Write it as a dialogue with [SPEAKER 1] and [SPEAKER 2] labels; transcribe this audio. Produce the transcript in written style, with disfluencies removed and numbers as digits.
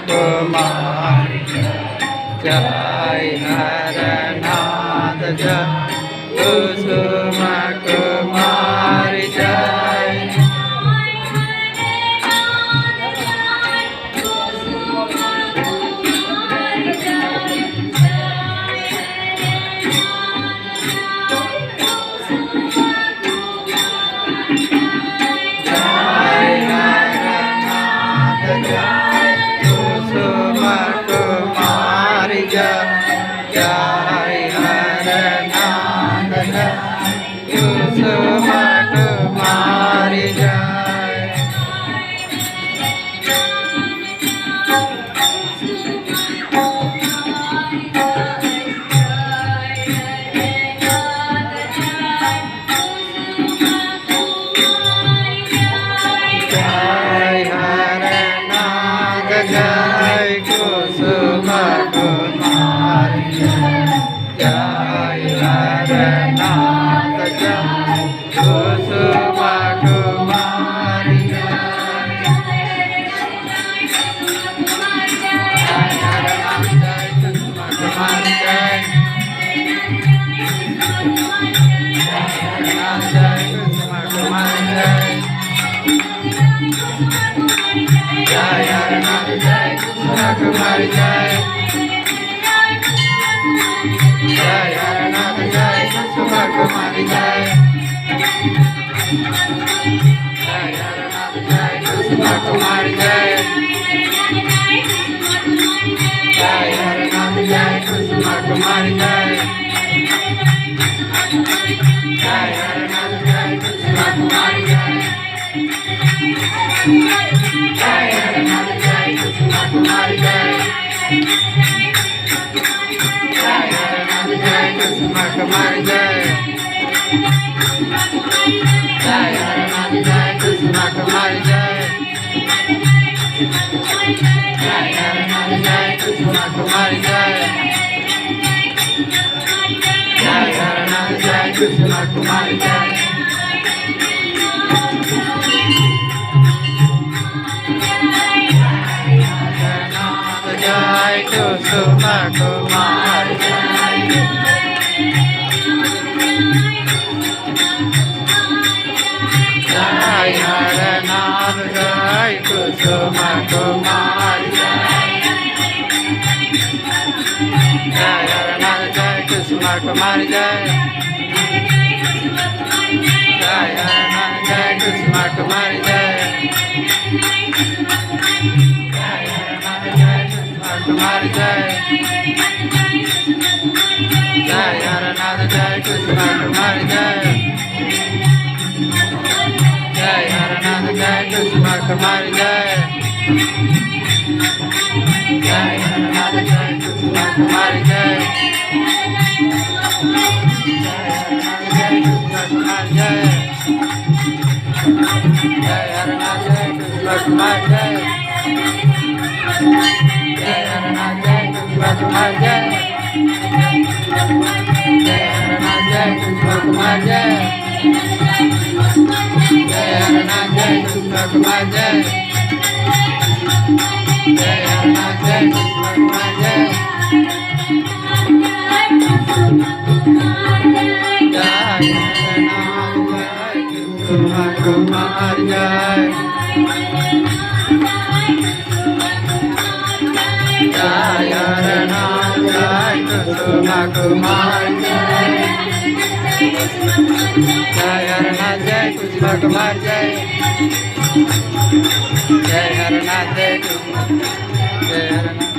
[SPEAKER 1] कुमारी जय हरनाथ जय कुसुम कुमारी जय कुमारी जय जय हरनाथ जय कुसुम कुमारी जय जय हरनाथ जय कुसुम कुमारी जय जय हरनाथ जय कुसुम कुमारी जय जय हरनाथ जय कुसुम कुमारी जय जय हरनाथ जय कुसुम कुमारी जय जय हरनाथ जय कुसुम कुमारी जय जय हरनाथ जय कुसुम कुमारी जय जय हरनाथ जय कुसुम कुमारी जय जय हरनाथ जय कुसुम कुमारी जय जय कुसुम कुमारी जय हरनाथ जय कुसुम कुमारी जय हरनाथ जय कुसुम कुमारी जय जय हरनाथ जय कुसुम कुमारी जय कुमारी जय जय हरनाथ जय कुसुम कुमारी जय जय हरनाथ जय कुसुम कुमारी जय जय हरनाथ जय कुसुम कुमारी जय जय हरनाथ जय कुसुम कुमारी जय जय हरनाथ जय कुसुम कुमारी जय जय हरनाथ जय कुसुम कुमारी जय जय हरनाथ जय कुसुम कुमारी जय जय हरनाथ जय कुसुम कुमारी जय जय हरनाथ जय कुसुम कुमारी जय जय हरनाथ जय कुसुम कुमारी जय जय हरनाथ जय कुसुम कुमारी जय जय हरनाथ जय कुसुम जय हरनाथ